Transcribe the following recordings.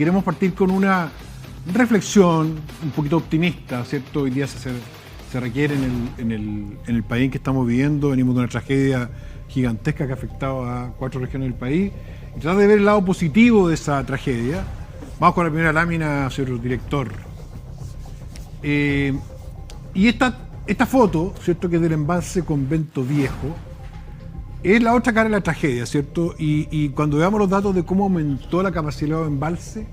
Queremos partir con una reflexión un poquito optimista, ¿cierto? Hoy día se requiere en el país en que estamos viviendo. Venimos de una tragedia gigantesca que ha afectado a 4 regiones del país. Y tratar de ver el lado positivo de esa tragedia. Vamos con la primera lámina, señor director. Y esta foto, ¿cierto?, que es del embalse Convento Viejo, es la otra cara de la tragedia, ¿cierto? Y cuando veamos los datos de cómo aumentó la capacidad de embalse,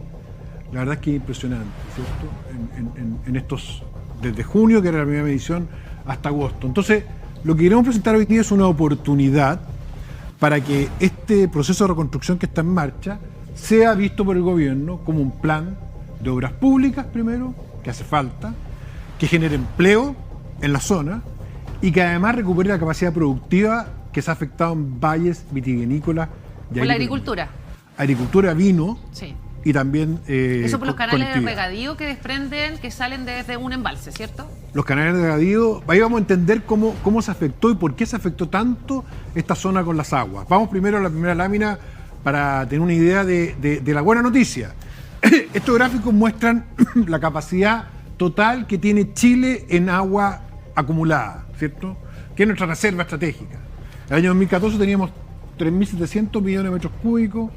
la verdad es que es impresionante, ¿cierto? En estos, desde junio, que era la primera medición, hasta agosto. Entonces, lo que queremos presentar hoy día es una oportunidad para que este proceso de reconstrucción que está en marcha sea visto por el gobierno como un plan de obras públicas, primero, que hace falta, que genere empleo en la zona y que además recupere la capacidad productiva que se ha afectado en valles vitivinícolas. ¿Por la agricultura? Agricultura, vino, sí. Y también... eso por los canales de regadío que desprenden, que salen desde un embalse, ¿cierto? Los canales de regadío, ahí vamos a entender cómo se afectó y por qué se afectó tanto esta zona con las aguas. Vamos primero a la primera lámina para tener una idea de la buena noticia. Estos gráficos muestran la capacidad total que tiene Chile en agua acumulada, ¿cierto? Que es nuestra reserva estratégica. El año 2014 teníamos 3.700 millones de metros cúbicos,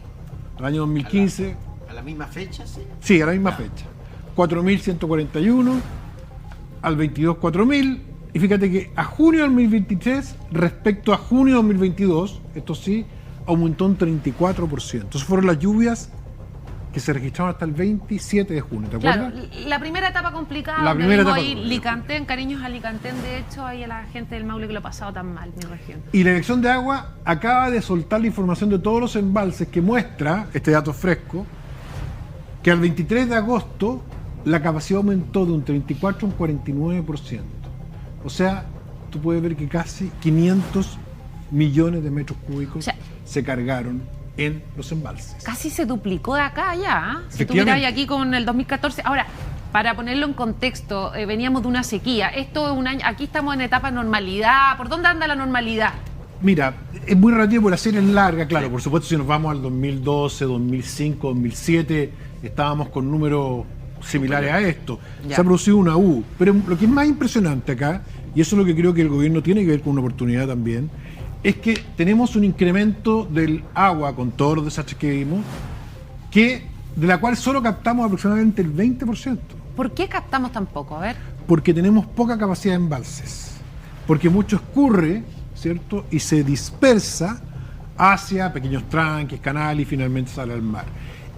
el año 2015... ¿A la misma fecha, sí? Sí, a la misma fecha. 4.141, al 22 4.000, y fíjate que a junio del 2023, respecto a junio del 2022, esto sí, aumentó un 34%. Entonces fueron las lluvias que se registraron hasta el 27 de junio, ¿te acuerdas? Claro, la primera etapa complicada, la primera etapa ahí Licantén, cariños a Licantén, de hecho, ahí a la gente del Maule que lo ha pasado tan mal, mi región. Y la Dirección de Agua acaba de soltar la información de todos los embalses que muestra, este dato fresco, que al 23 de agosto la capacidad aumentó de un 34 a un 49%. O sea, tú puedes ver que casi 500 millones de metros cúbicos se cargaron en los embalses. Casi se duplicó de acá ya, si tú miras aquí con el 2014. Ahora, para ponerlo en contexto, veníamos de una sequía. Esto es un año, aquí estamos en etapa de normalidad. ¿Por dónde anda la normalidad? Mira, es muy relativo, por la serie es larga, claro. Sí. Por supuesto, si nos vamos al 2012, 2005, 2007, estábamos con números similares a esto. Ya. Se ha producido una U. Pero lo que es más impresionante acá, y eso es lo que creo que el gobierno tiene que ver con una oportunidad también, es que tenemos un incremento del agua con todos los desastres que vimos, de la cual solo captamos aproximadamente el 20%. ¿Por qué captamos tan poco? A ver. Porque tenemos poca capacidad de embalses. Porque mucho escurre, ¿cierto? Y se dispersa hacia pequeños tranques, canales y finalmente sale al mar.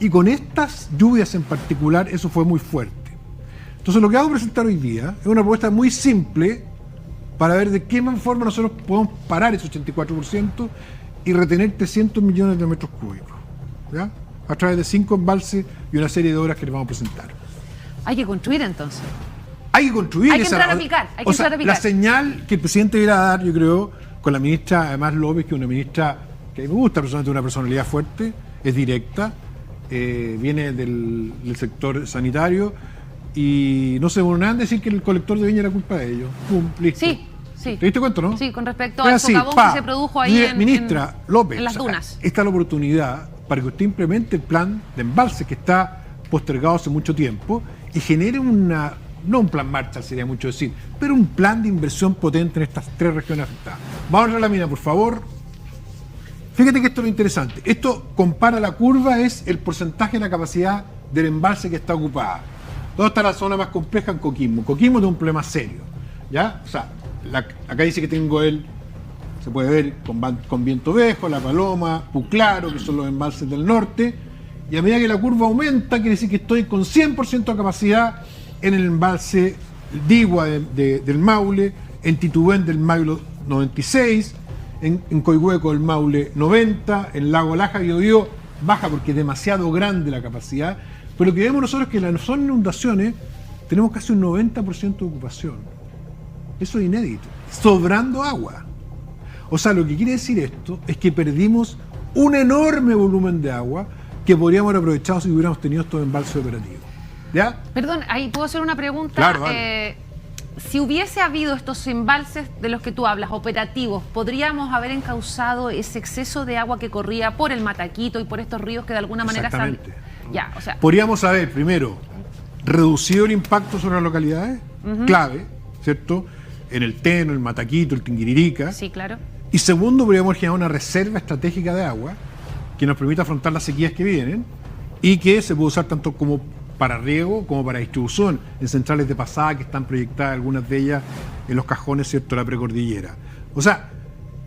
Y con estas lluvias en particular, eso fue muy fuerte. Entonces lo que vamos a presentar hoy día es una propuesta muy simple para ver de qué forma nosotros podemos parar ese 84% y retener 300 millones de metros cúbicos, ¿ya? A través de 5 embalses y una serie de obras que les vamos a presentar. Hay que construir entonces. Hay que construir. Hay que entrar a picar. Hay que entrar a picar. La señal que el presidente debiera dar, yo creo, con la ministra, además López, que es una ministra que me gusta personalmente, una personalidad fuerte, es directa, viene del sector sanitario y no se demoran en decir que el colector de Viña era culpa de ellos. Pum, listo. Sí, sí. ¿Te diste cuenta, no? Sí, con respecto al socavón que se produjo ahí ministra López, en las dunas. Esta es la oportunidad para que usted implemente el plan de embalse que está postergado hace mucho tiempo y genere no un plan Marshall, sería mucho decir, pero un plan de inversión potente en estas 3 regiones afectadas. Vamos a la lámina, por favor. Fíjate que esto es lo interesante. Esto compara la curva, es el porcentaje de la capacidad del embalse que está ocupada. ¿Dónde está la zona más compleja? En Coquimbo. Coquimbo tiene un problema serio, ¿ya? O sea, acá dice que tengo se puede ver con Viento Vejo, La Paloma, Puclaro, que son los embalses del norte, y a medida que la curva aumenta, quiere decir que estoy con 100% de capacidad en el embalse Digua del Maule, en Titubén del Maule 96, en Coihueco del Maule 90, en Lago Laja Biobío baja porque es demasiado grande la capacidad, pero lo que vemos nosotros es que en las zonas de inundaciones tenemos casi un 90% de ocupación. Eso es inédito, sobrando agua. O sea, lo que quiere decir esto es que perdimos un enorme volumen de agua que podríamos haber aprovechado si hubiéramos tenido estos embalses operativos. ¿Ya? Perdón, ahí puedo hacer una pregunta. Claro, vale. Si hubiese habido estos embalses de los que tú hablas, operativos, ¿podríamos haber encauzado ese exceso de agua que corría por el Mataquito y por estos ríos que de alguna manera Ya, o sea, podríamos haber, primero, reducido el impacto sobre las localidades, clave, ¿cierto? En el Teno, el Mataquito, el Tinguiririca. sí, claro. Y segundo, podríamos generar una reserva estratégica de agua que nos permita afrontar las sequías que vienen y que se puede usar tanto como para riego como para distribución en centrales de pasada que están proyectadas, algunas de ellas en los cajones, ¿cierto?, de la precordillera. O sea,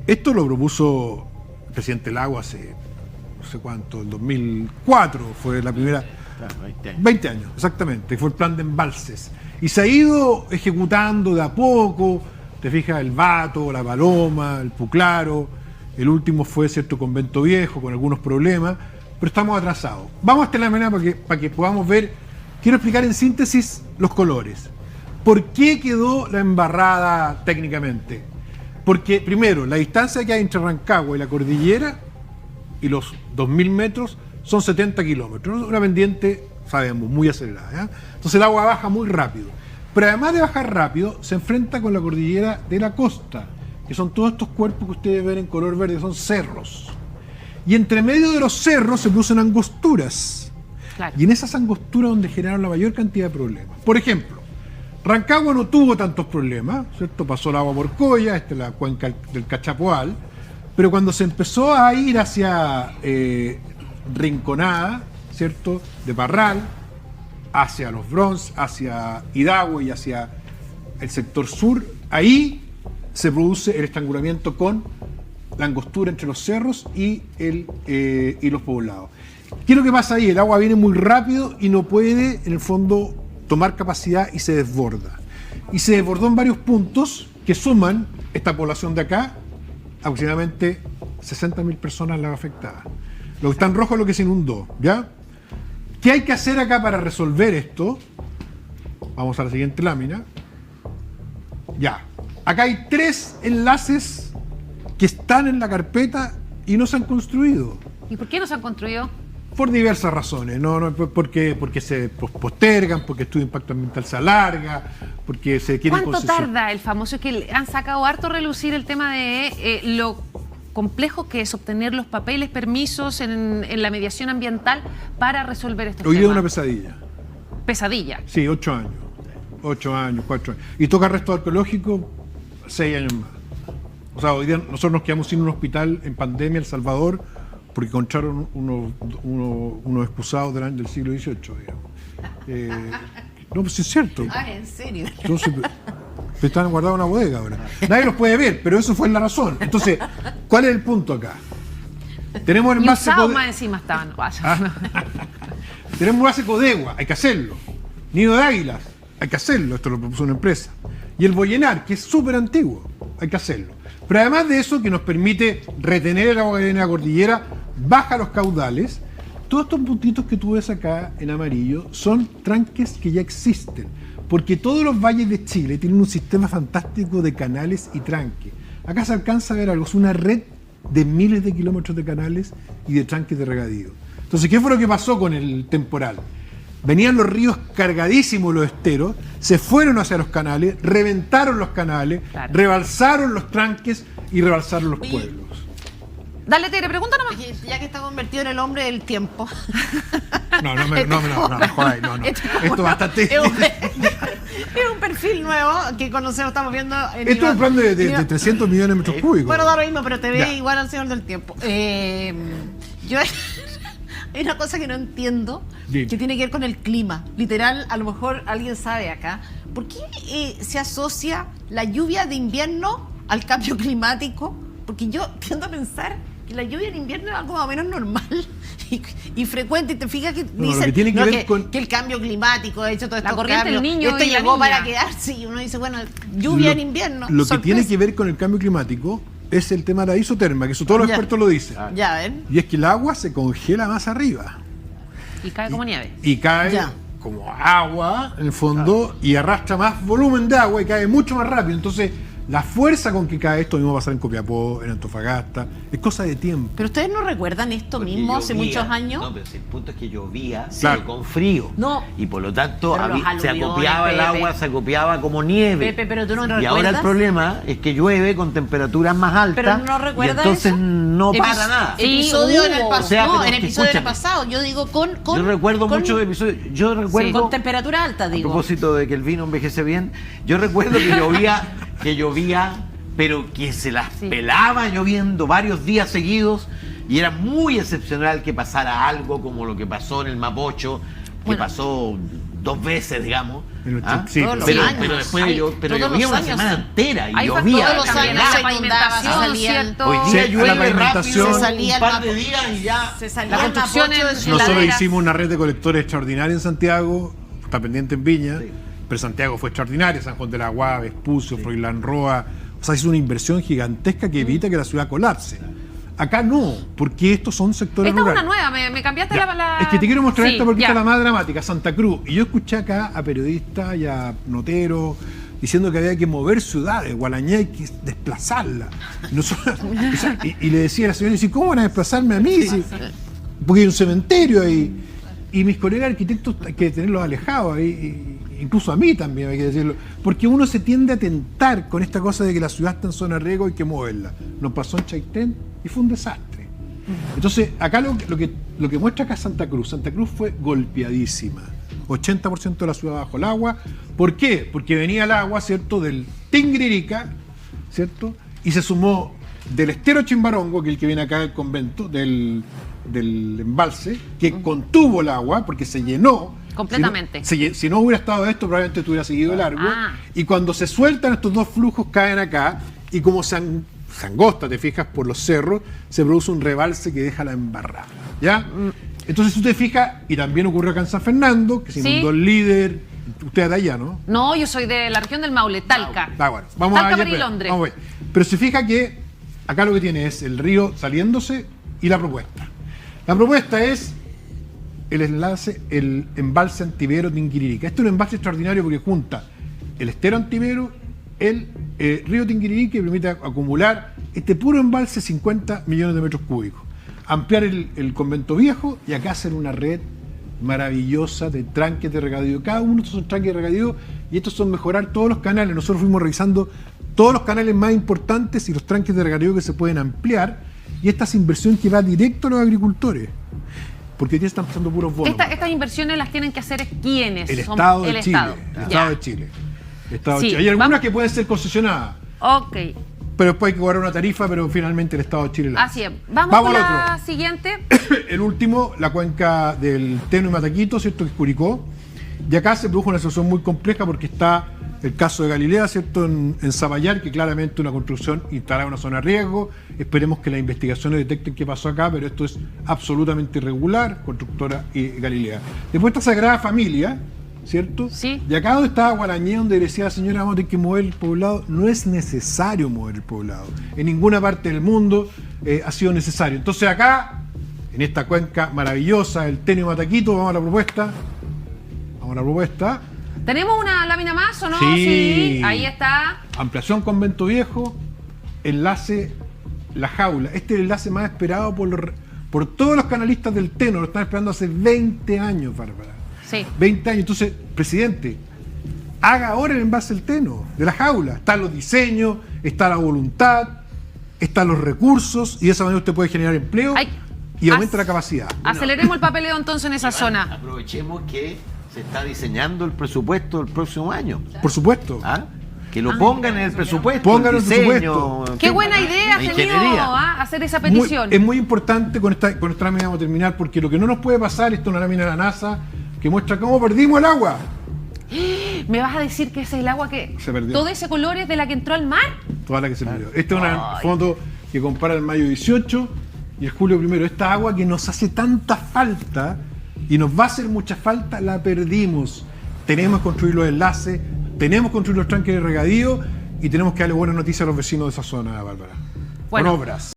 esto lo propuso el presidente Lago hace no sé cuánto, el 2004 fue la primera. Claro, 20 años. 20 años, exactamente, fue el plan de embalses. Y se ha ido ejecutando de a poco, te fijas, el Bato, la Paloma, el Puclaro, el último fue, ¿cierto?, Convento Viejo, con algunos problemas, pero estamos atrasados. Vamos hasta la mañana para que podamos ver, quiero explicar en síntesis los colores. ¿Por qué quedó la embarrada técnicamente? Porque, primero, la distancia que hay entre Rancagua y la cordillera y los 2.000 metros son 70 kilómetros. Una pendiente, sabemos, muy acelerada, ¿ya? Entonces el agua baja muy rápido. Pero además de bajar rápido, se enfrenta con la cordillera de la costa, que son todos estos cuerpos que ustedes ven en color verde, son cerros. Y entre medio de los cerros se producen angosturas. Claro. Y en esas angosturas donde generaron la mayor cantidad de problemas. Por ejemplo, Rancagua no tuvo tantos problemas, ¿cierto? Pasó el agua por Coya, la cuenca del Cachapoal, pero cuando se empezó a ir hacia Rinconada, ¿cierto?, de Parral, hacia los Bronx, hacia Hidagüe y hacia el sector sur, ahí se produce el estrangulamiento con la angostura entre los cerros y los poblados. ¿Qué es lo que pasa ahí? El agua viene muy rápido y no puede, en el fondo, tomar capacidad y se desborda. Y se desbordó en varios puntos que suman esta población de acá, aproximadamente 60.000 personas las afectadas. Lo que está en rojo es lo que se inundó, ¿ya? ¿Qué hay que hacer acá para resolver esto? Vamos a la siguiente lámina. Ya. Acá hay 3 enlaces que están en la carpeta y no se han construido. ¿Y por qué no se han construido? Por diversas razones, porque se postergan, porque el estudio de impacto ambiental se alarga, porque se quiere ¿Cuánto tarda el famoso? Es que han sacado harto a relucir el tema de lo complejo que es obtener los papeles, permisos en la mediación ambiental para resolver estos Hoy temas. es una pesadilla. Pesadilla. Sí, 8 años. 8 años, 4 años. Y toca resto arqueológico, 6 años más. O sea, hoy día nosotros nos quedamos sin un hospital en pandemia en El Salvador porque encontraron unos excusados del siglo XVIII, digamos. No, pues es cierto. Ah, ¿en serio? Entonces, están guardados en una bodega ahora. Nadie los puede ver, pero eso fue la razón. Entonces, ¿cuál es el punto acá? Tenemos el Y envase usados más encima estaban. tenemos un envase Codegua, hay que hacerlo. Nido de Águilas, hay que hacerlo. Esto lo propuso una empresa. Y el Boyenar, que es súper antiguo, hay que hacerlo. Pero además de eso, que nos permite retener el agua que viene de la cordillera, baja los caudales. Todos estos puntitos que tú ves acá en amarillo son tranques que ya existen, porque todos los valles de Chile tienen un sistema fantástico de canales y tranques. Acá se alcanza a ver algo, es una red de miles de kilómetros de canales y de tranques de regadío. Entonces, ¿qué fue lo que pasó con el temporal? Venían los ríos cargadísimos, los esteros, se fueron hacia los canales, reventaron los canales, claro, rebalsaron los tranques y rebalsaron los pueblos. Dale, Tere, pregunta nomás. Ya que está convertido en el hombre del tiempo. No, joder, no. Esto es bastante... Es un perfil nuevo que conocemos, estamos viendo... Esto es un plan de 300 millones de metros cúbicos. Bueno, da lo mismo, pero te ve Ya. igual al señor del tiempo. Yo hay una cosa que no entiendo, Dime. que tiene que ver con el clima. Literal, a lo mejor alguien sabe acá. ¿Por qué se asocia la lluvia de invierno al cambio climático? Porque yo tiendo a pensar que la lluvia en invierno es algo más o menos normal y frecuente. Y te fijas que dicen lo que tiene que ver con... que el cambio climático ha hecho todo esto. La corriente del niño Esto y la llegó niña. para quedarse. Y uno dice, bueno, lluvia en invierno. Lo que sorpresa. tiene que ver con el cambio climático es el tema de la isoterma, que eso todos los Ya. expertos lo dicen. Ya ven. Y es que el agua se congela más arriba. Y cae como nieve. Y cae Ya. como agua, en el fondo, y arrastra más volumen de agua y cae mucho más rápido. Entonces, la fuerza con que cae esto mismo va a pasar en Copiapó, en Antofagasta, es cosa de tiempo. Pero ustedes no recuerdan esto Porque mismo hace llovía. muchos años. No, pero si el punto es que llovía, Claro. pero con frío. No. Y por lo tanto Pero los se aluviones, acopiaba el Pepe. agua, se acopiaba como nieve. Pepe, pero tú no Y recuerdas. ahora el problema es que llueve con temperaturas más altas. Pero no y recuerdas entonces eso. no para nada. Sí, Episodio en el hubo. pasado. O sea, No, pero en el episodio del escúchame. pasado. Yo digo con Yo recuerdo con- muchos episodios. Yo recuerdo. con temperatura alta, A digo. propósito de que el vino envejece bien, yo recuerdo que llovía, pero que se las Sí. pelaba lloviendo varios días seguidos y era muy excepcional que pasara algo como lo que pasó en el Mapocho, que Bueno. pasó 2 veces, digamos. En el ¿Ah? sí, Todos los pero, años. pero después Ay, pero todos llovía los una años. semana entera y Hay llovía. factores Todos los también, años la se inundaba, pavimentación, se salía- ¿cierto? Hoy Sí, día a la llueve pavimentación. rápido, Se salía un par el de días y ya. Se salía La el construcción Mapocho en- de- Nosotros heladeras. hicimos una red de colectores extraordinaria en Santiago, está pendiente en Viña, Sí. pero Santiago fue extraordinaria, San Juan de la Guava, Vespucio, Froilán Roa, o sea, hizo una inversión gigantesca que evita que la ciudad colapse. Acá no, porque estos son sectores Esta es una rurales. nueva, me cambiaste Ya, la... Es que te quiero mostrar Sí, esta porque ya. esta es la más dramática, Santa Cruz. Y yo escuché acá a periodistas y a noteros diciendo que había que mover ciudades, Gualañé hay que desplazarla. Y, nosotros- o sea, y le decía a la señora, ¿y cómo van a desplazarme a mí? Porque hay un cementerio ahí. Y mis colegas arquitectos hay que tenerlos alejados ahí, incluso a mí también hay que decirlo. Porque uno se tiende a tentar con esta cosa de que la ciudad está en zona de riesgo y hay que moverla. Nos pasó en Chaitén y fue un desastre. Entonces, acá lo que muestra acá Santa Cruz fue golpeadísima. 80% de la ciudad bajo el agua. ¿Por qué? Porque venía el agua, ¿cierto?, del Tingririca, ¿cierto? Y se sumó del estero Chimbarongo, que es el que viene acá del convento, del embalse, que contuvo el agua, porque se llenó. Completamente. Si no hubiera estado esto, probablemente estuviera seguido largo. Ah. Y cuando se sueltan estos dos flujos, caen acá, y como se angosta, te fijas, por los cerros, se produce un rebalse que deja la embarrada. ¿Ya? Entonces tú te fijas, y también ocurrió acá en San Fernando, que se Sí. inundó el líder. Usted es de allá, ¿no? No, yo soy de la región del Maule, Talca. Ah, bueno. Vamos Talca, a París, Londres. Vamos a ver. Pero se fija que acá lo que tiene es el río saliéndose y la propuesta. La propuesta es el enlace, el embalse Antivero Tinguiririca. Este es un embalse extraordinario porque junta el estero Antivero, el río Tinguiririca, y permite acumular este puro embalse 50 millones de metros cúbicos. Ampliar el convento viejo y acá hacer una red maravillosa de tranques de regadío. Cada uno de estos son tranques de regadío y estos son mejorar todos los canales. Nosotros fuimos revisando todos los canales más importantes y los tranques de regadío que se pueden ampliar, y esta es inversión que va directo a los agricultores, porque aquí están pasando puros bonos. Estas inversiones las tienen que hacer ¿quiénes? El Son Estado de el Chile. Estado. El Ya. Estado de Chile. El Estado de Sí, Chile. Hay algunas vamos- que pueden ser concesionadas, Ok, pero después hay que cobrar una tarifa, pero finalmente el Estado de Chile la así hace. es. Vamos con al la otro. siguiente. El último, la cuenca del Teno y Mataquito, ¿cierto?, que es Curicó. Y acá se produjo una situación muy compleja porque está el caso de Galilea, ¿cierto?, en Zapallar, que claramente una construcción instalada en una zona de riesgo. Esperemos que las investigaciones detecten qué pasó acá, pero esto es absolutamente irregular, constructora y Galilea. Después está Sagrada Familia, ¿cierto? Sí. Y acá donde estaba Gualañé, donde decía la señora, vamos a tener que mover el poblado, no es necesario mover el poblado. En ninguna parte del mundo ha sido necesario. Entonces acá, en esta cuenca maravillosa, el Teno y Mataquito, vamos a la propuesta. Vamos a la propuesta. ¿Tenemos una lámina más o no? Sí. Ahí está. Ampliación Convento Viejo, enlace La Jaula. Este es el enlace más esperado por todos los canalistas del Teno. Lo están esperando hace 20 años, Bárbara. Sí. 20 años. Entonces, presidente, haga ahora el envase del Teno, de La Jaula. Están los diseños, está la voluntad, están los recursos, y de esa manera usted puede generar empleo Ay, y aumenta la capacidad. Aceleremos el papeleo entonces en esa zona. Aprovechemos que se está diseñando el presupuesto del próximo año. Por supuesto. ¿Ah? Que lo pongan en el presupuesto. Pónganlo en el diseño, presupuesto. en Qué fin, buena idea has la tenido, ingeniería. hacer esa petición. Es muy importante con esta lámina, vamos a terminar, porque lo que no nos puede pasar, esto es una lámina de la NASA que muestra cómo perdimos el agua. ¿Me vas a decir que ese es el agua que... Se perdió. todo ese color es de la que entró al mar? Toda la que se perdió. Esta es una foto que compara el mayo 18 y el julio 1. Esta agua que nos hace tanta falta y nos va a hacer mucha falta, la perdimos. Tenemos que construir los enlaces, tenemos que construir los tranques de regadío y tenemos que darle buenas noticias a los vecinos de esa zona, Bárbara. Bueno. Con obras.